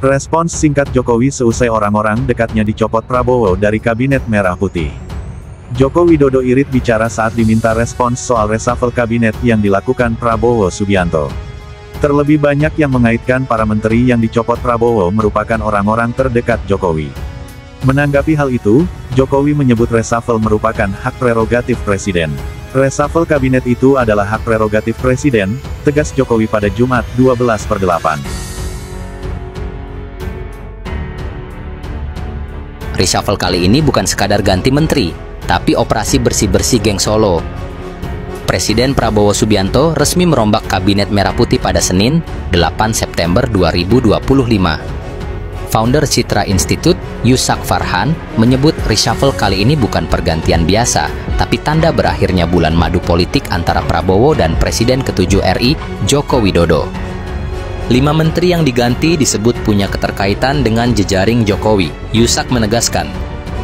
Respons singkat Jokowi seusai orang-orang dekatnya dicopot Prabowo dari Kabinet Merah Putih. Joko Widodo irit bicara saat diminta respons soal reshuffle kabinet yang dilakukan Prabowo Subianto. Terlebih banyak yang mengaitkan para menteri yang dicopot Prabowo merupakan orang-orang terdekat Jokowi. Menanggapi hal itu, Jokowi menyebut reshuffle merupakan hak prerogatif Presiden. Reshuffle kabinet itu adalah hak prerogatif Presiden, tegas Jokowi pada Jumat 12/8. Reshuffle kali ini bukan sekadar ganti menteri, tapi operasi bersih-bersih geng Solo. Presiden Prabowo Subianto resmi merombak Kabinet Merah Putih pada Senin, 8 September 2025. Founder Citra Institute, Yusak Farhan, menyebut reshuffle kali ini bukan pergantian biasa, tapi tanda berakhirnya bulan madu politik antara Prabowo dan Presiden ke-7 RI, Joko Widodo. 5 menteri yang diganti disebut punya keterkaitan dengan jejaring Jokowi. Yusak menegaskan,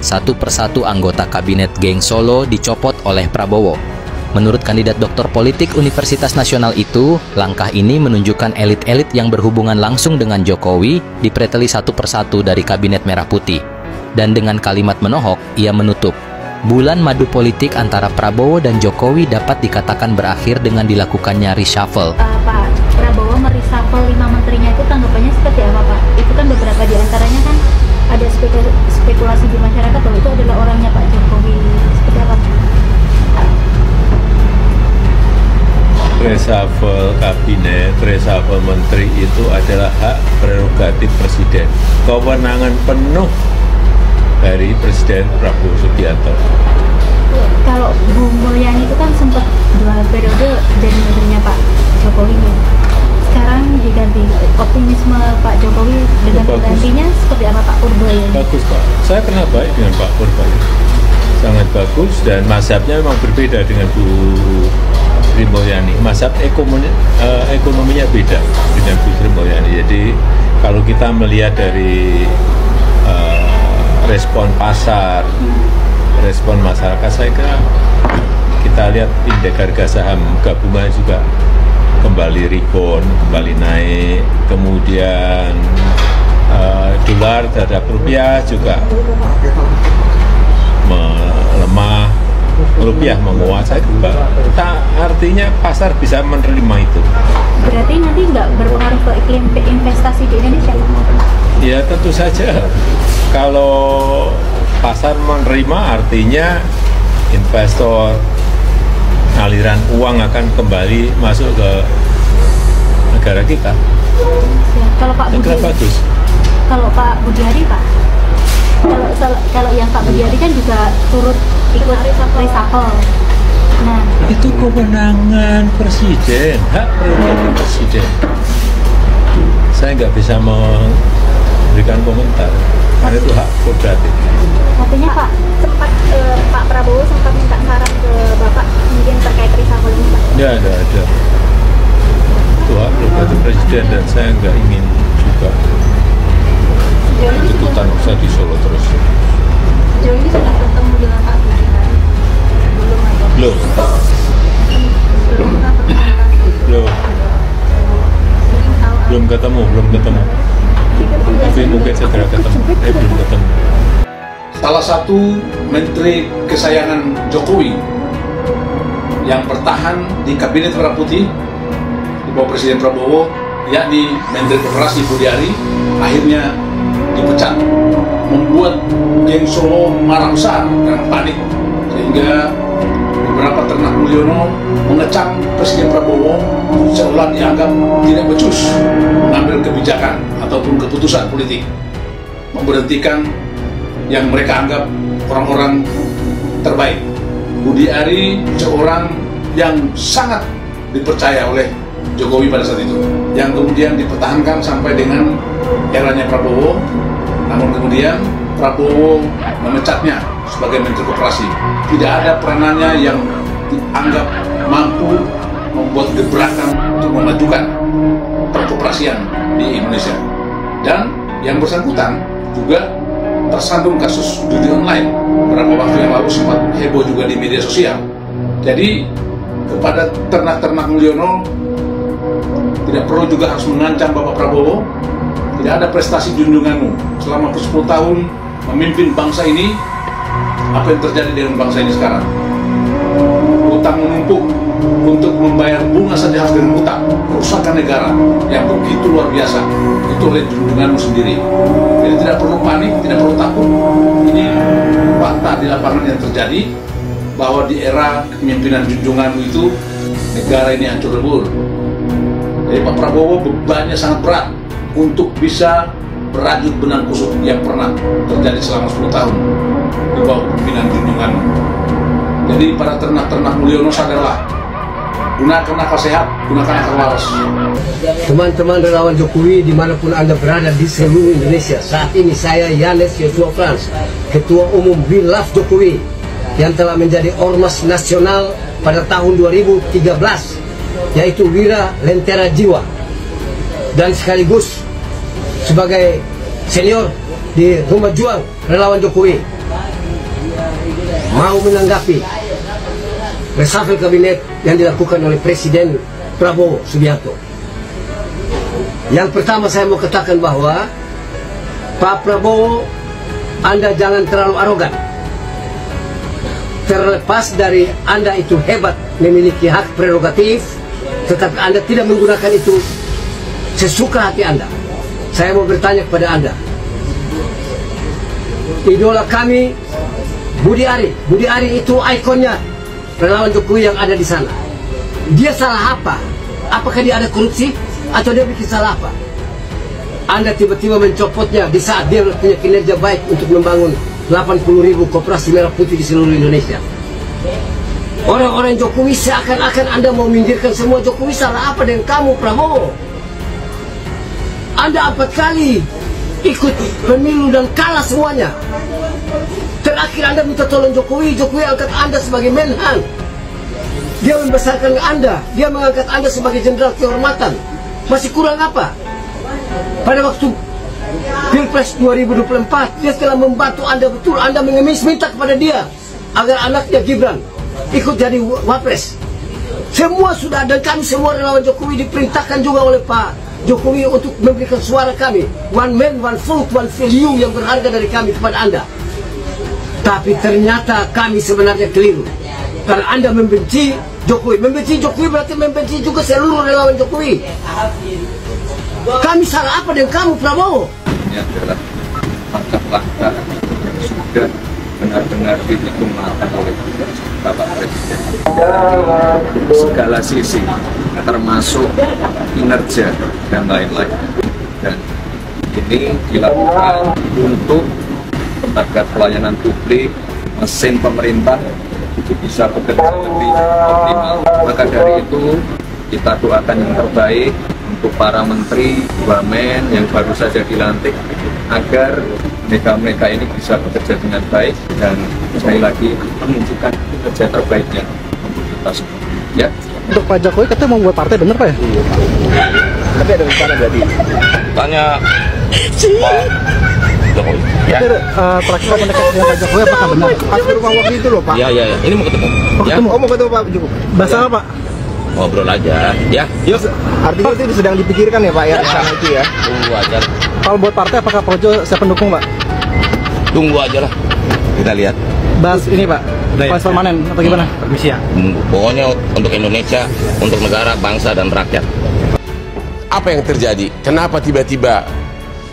satu persatu anggota kabinet geng Solo dicopot oleh Prabowo. Menurut kandidat doktor politik Universitas Nasional itu, langkah ini menunjukkan elit-elit yang berhubungan langsung dengan Jokowi dipreteli satu persatu dari Kabinet Merah Putih. Dan dengan kalimat menohok, ia menutup, bulan madu politik antara Prabowo dan Jokowi dapat dikatakan berakhir dengan dilakukannya reshuffle. Pak Prabowo mereshuffle 5 menterinya itu tanggapannya seperti apa, Pak? Itu kan beberapa di antaranya kan ada spekulasi di masyarakat bahwa itu adalah orangnya Pak Jokowi. Seperti apa, Pak? Reshuffle kabinet, reshuffle menteri itu adalah hak prerogatif Presiden. Kewenangan penuh dari Presiden Prabowo Subianto. Kalau Bu Mulyani itu kan sempat 2 periode jadi menterinya Pak Jokowi. Sekarang diganti, optimisme Pak Jokowi dengan penggantinya seperti apa Pak Purboyani? Bagus Pak, saya kenal baik dengan Pak Purboyani. Sangat bagus dan mazhabnya memang berbeda dengan Bu Sri Mulyani. Mazhab ekonominya beda dengan Bu Sri Mulyani. Jadi kalau kita melihat dari respon pasar, respon masyarakat, saya kira kita lihat indeks harga saham gabungan juga kembali rebound, kembali naik, kemudian dolar terhadap rupiah juga melemah, rupiah menguat. Artinya pasar bisa menerima itu. Berarti nanti nggak berpengaruh ke iklim investasi di Indonesia? Ya tentu saja. Kalau pasar menerima artinya investor, aliran uang akan kembali masuk ke negara kita. Ya, kalau Pak Budi, bagus. Kalau Pak Budi Ari, Pak, kalau yang Pak Budi Ari kan juga turut ikut reshuffle. Nah, itu kewenangan Presiden, hak prerogatif Presiden. Saya nggak bisa memberikan komentar, karena itu hak prerogatif. Artinya Pak, sempat Pak Prabowo sempat minta saran ke Bapak mungkin terkait reshuffle ini, Pak? Ya, ada. Itu hak prerogatif Presiden dan saya nggak ingin juga tuntutan usah di Solo terus. Sejauh ini sudah bertemu dengan Pak Budi Ari? Belum atau? Belum ketemu. Tapi mungkin segera ketemu. Belum ketemu. Salah satu menteri kesayangan Jokowi yang bertahan di Kabinet Merah Putih di bawah Presiden Prabowo, yakni Menteri Koperasi Budi Ari, akhirnya dipecat, membuat geng Solo marah besar dan panik, sehingga beberapa ternak Mulyono mengecam Presiden Prabowo seolah dianggap tidak becus mengambil kebijakan ataupun keputusan politik, memberhentikan yang mereka anggap orang-orang terbaik. Budi Ari seorang yang sangat dipercaya oleh Jokowi pada saat itu, yang kemudian dipertahankan sampai dengan eranya Prabowo, namun kemudian Prabowo memecatnya sebagai Menteri Koperasi. Tidak ada peranannya yang dianggap mampu membuat gebrakan untuk memajukan perkoperasian di Indonesia. Dan yang bersangkutan juga tersandung kasus judi online beberapa waktu yang lalu, sempat heboh juga di media sosial. Jadi kepada ternak-ternak Mulyono tidak perlu juga harus mengancam Bapak Prabowo, tidak ada prestasi junjunganmu selama 10 tahun memimpin bangsa ini. Apa yang terjadi dengan bangsa ini sekarang? Utang menumpuk, untuk membayar bunga saja harus dengan utang. Kerusakan negara yang begitu luar biasa, itu oleh junjunganmu sendiri. Jadi tidak perlu panik, tidak perlu takut. Ini fakta di lapangan yang terjadi, bahwa di era kepemimpinan junjunganmu itu negara ini hancur lebur. Jadi Pak Prabowo bebannya sangat berat untuk bisa berajut benang kusut yang pernah terjadi selama 10 tahun di bawah kepemimpinan junjunganmu. Jadi para ternak-ternak Mulyono sadarlah, gunakan akal sehat, gunakan akal waras. Teman-teman relawan Jokowi dimanapun Anda berada di seluruh Indonesia, saat ini saya Yanes Yosua Frans, Ketua Umum We Love Jokowi, yang telah menjadi Ormas Nasional pada tahun 2013, yaitu Wira Lentera Jiwa, dan sekaligus sebagai senior di Rumah Juang Relawan Jokowi, mau menanggapi reshuffle kabinet yang dilakukan oleh Presiden Prabowo Subianto. Yang pertama saya mau katakan bahwa Pak Prabowo, Anda jangan terlalu arogan. Terlepas dari Anda itu hebat, memiliki hak prerogatif, tetapi Anda tidak menggunakan itu sesuka hati Anda. Saya mau bertanya kepada Anda, idola kami Budi Ari. Budi Ari itu ikonnya relawan Jokowi yang ada di sana. Dia salah apa? Apakah dia ada korupsi atau dia bikin salah apa? Anda tiba-tiba mencopotnya di saat dia punya kinerja baik untuk membangun 80.000 koperasi merah putih di seluruh Indonesia. Orang-orang Jokowi seakan-akan Anda mau minggirkan semua. Jokowi salah apa dengan kamu, Prabowo? Anda 4 kali ikut pemilu dan kalah semuanya. Terakhir Anda minta tolong Jokowi, Jokowi angkat Anda sebagai Menhan. Dia membesarkan Anda, dia mengangkat Anda sebagai jenderal kehormatan. Masih kurang apa? Pada waktu Pilpres 2024, dia telah membantu Anda betul. Anda mengemis minta kepada dia agar anaknya Gibran ikut jadi wapres. Semua sudah, dan kami semua relawan Jokowi diperintahkan juga oleh Pak Jokowi untuk memberikan suara kami. One man, one vote, one value yang berharga dari kami kepada Anda. Tapi ternyata kami sebenarnya keliru. Karena Anda membenci Jokowi. Membenci Jokowi berarti membenci juga seluruh relawan Jokowi. Kami salah apa dengan kamu, Prabowo? Ini adalah langkah-langkah yang sudah benar-benar dihitung matang oleh Bapak Presiden. Segala sisi, termasuk kinerja dan lain-lain. Dan ini dilakukan untuk agar pelayanan publik, mesin pemerintah itu bisa bekerja lebih optimal. Maka dari itu kita doakan yang terbaik untuk para menteri, wamen yang baru saja dilantik, agar mereka ini bisa bekerja dengan baik dan sekali lagi menunjukkan kinerja terbaiknya untuk kita semua. Ya. Untuk Pak Jokowi katanya mau buat partai, bener Pak ya? Tapi ada rencana berarti. Tanya Pak Jokowi. Ya. Terakhir mendekat dengan Pak Jokowi apakah benar? Pas ke rumah waktu itu loh Pak. Ya. Ini mau ketemu. Oh, ya. ketemu. Oh, mau ketemu Pak Jokowi. Bahasa apa Pak? Ngobrol aja. Ya. Yuk. Artinya itu sedang dipikirkan ya Pak ya, rencana itu ya. Tunggu aja. Kalau buat partai apakah Projo siap pendukung Pak? Tunggu aja lah. Kita lihat. Bahas ini Pak, koalisi permanen atau gimana? Permisi ya. Pokoknya untuk Indonesia, untuk negara, bangsa dan rakyat. Apa yang terjadi? Kenapa tiba-tiba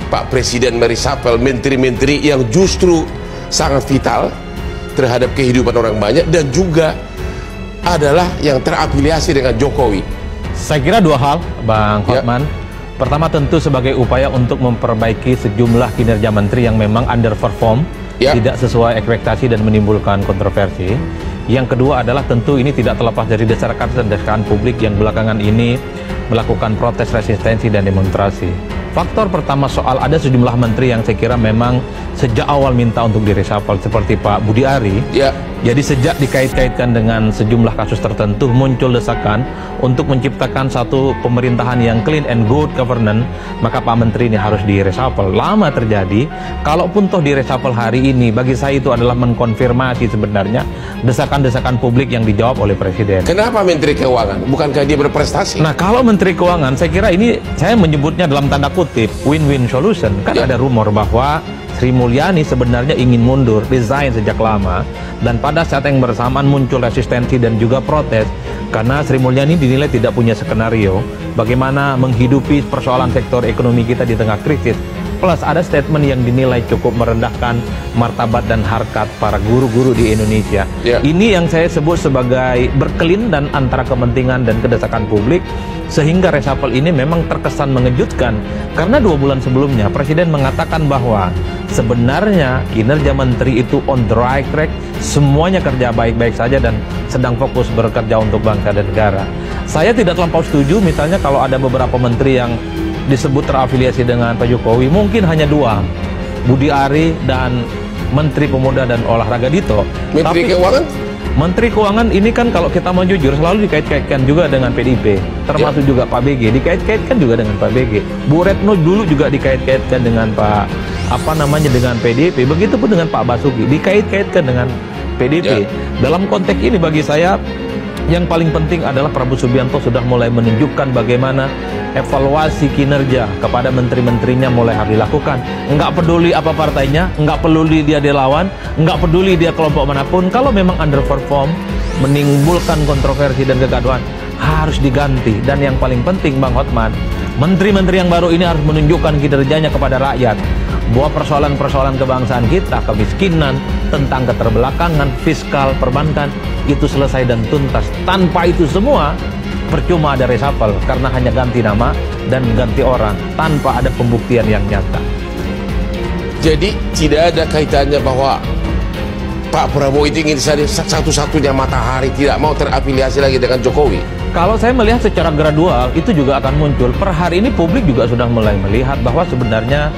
Pak Presiden mereshuffle menteri-menteri yang justru sangat vital terhadap kehidupan orang banyak dan juga adalah yang terafiliasi dengan Jokowi? Saya kira dua hal, Bang Hotman. Ya. Pertama tentu sebagai upaya untuk memperbaiki sejumlah kinerja menteri yang memang underperform, tidak sesuai ekspektasi dan menimbulkan kontroversi. Yang kedua adalah tentu ini tidak terlepas dari desakan publik yang belakangan ini melakukan protes, resistensi, dan demonstrasi. Faktor pertama soal ada sejumlah menteri yang saya kira memang sejak awal minta untuk direshuffle, seperti Pak Budi Ari. Jadi sejak dikait-kaitkan dengan sejumlah kasus tertentu muncul desakan untuk menciptakan satu pemerintahan yang clean and good governance, maka Pak Menteri ini harus direshuffle. Lama terjadi, kalaupun toh direshuffle hari ini, bagi saya itu adalah mengkonfirmasi sebenarnya desakan-desakan publik yang dijawab oleh Presiden. Kenapa Menteri Keuangan? Bukankah dia berprestasi? Nah, kalau Menteri Keuangan, saya kira ini saya menyebutnya dalam tanda kutip kutip win-win solution. Kan ada rumor bahwa Sri Mulyani sebenarnya ingin mundur, resign sejak lama, dan pada saat yang bersamaan muncul resistensi dan juga protes karena Sri Mulyani dinilai tidak punya skenario bagaimana menghidupi persoalan sektor ekonomi kita di tengah krisis. Plus ada statement yang dinilai cukup merendahkan martabat dan harkat para guru-guru di Indonesia. Ini yang saya sebut sebagai berkelin dan antara kepentingan dan kedesakan publik, sehingga reshuffle ini memang terkesan mengejutkan. Karena 2 bulan sebelumnya Presiden mengatakan bahwa sebenarnya kinerja menteri itu on the right track, semuanya kerja baik-baik saja dan sedang fokus bekerja untuk bangsa dan negara. Saya tidak terlampau setuju misalnya kalau ada beberapa menteri yang disebut terafiliasi dengan Pak Jokowi, mungkin hanya 2, Budi Ari dan Menteri Pemuda dan Olahraga Dito. Menteri Keuangan? Menteri Keuangan ini kan kalau kita mau jujur selalu dikait-kaitkan juga dengan PDIP, termasuk juga Pak BG, dikait-kaitkan juga dengan Pak BG. Bu Retno dulu juga dikait-kaitkan dengan dengan PDIP, begitupun dengan Pak Basuki, dikait-kaitkan dengan PDIP. Dalam konteks ini bagi saya yang paling penting adalah Prabowo Subianto sudah mulai menunjukkan bagaimana evaluasi kinerja kepada menteri-menterinya mulai harus dilakukan. Enggak peduli apa partainya, enggak peduli dia dilawan, enggak peduli dia kelompok manapun, kalau memang underperform, menimbulkan kontroversi dan kegaduhan, harus diganti. Dan yang paling penting Bang Hotman, menteri-menteri yang baru ini harus menunjukkan kinerjanya kepada rakyat bahwa persoalan-persoalan kebangsaan kita, kemiskinan, tentang keterbelakangan, fiskal, perbankan, itu selesai dan tuntas. Tanpa itu semua percuma ada reshuffle, karena hanya ganti nama dan ganti orang tanpa ada pembuktian yang nyata. Jadi tidak ada kaitannya bahwa Pak Prabowo itu ingin satu-satunya matahari, tidak mau terafiliasi lagi dengan Jokowi. Kalau saya melihat secara gradual itu juga akan muncul. Per hari ini publik juga sudah mulai melihat bahwa sebenarnya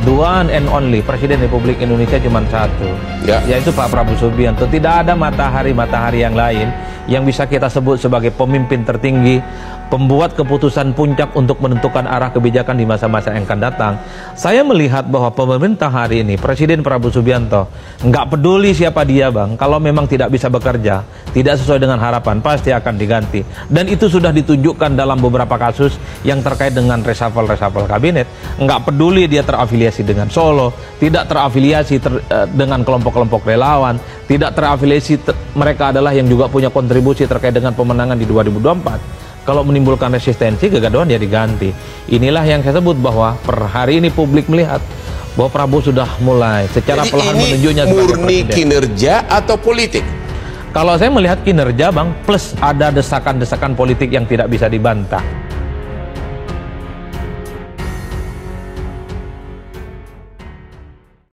the one and only Presiden Republik Indonesia cuma satu, yaitu Pak Prabowo Subianto. Tidak ada matahari-matahari yang lain yang bisa kita sebut sebagai pemimpin tertinggi, pembuat keputusan puncak untuk menentukan arah kebijakan di masa-masa yang akan datang. Saya melihat bahwa pemerintah hari ini, Presiden Prabowo Subianto, nggak peduli siapa dia Bang, kalau memang tidak bisa bekerja, tidak sesuai dengan harapan, pasti akan diganti. Dan itu sudah ditunjukkan dalam beberapa kasus yang terkait dengan reshuffle kabinet. Nggak peduli dia terafiliasi dengan Solo, tidak terafiliasi dengan kelompok-kelompok relawan, tidak terafiliasi mereka adalah yang juga punya kontribusi terkait dengan pemenangan di 2024. Kalau menimbulkan resistensi, kegaduhan ya diganti. Inilah yang saya sebut bahwa per hari ini publik melihat bahwa Prabowo sudah mulai secara perlahan menunjuknya sebagai murni kinerja atau politik? Kalau saya melihat kinerja Bang, plus ada desakan-desakan politik yang tidak bisa dibantah.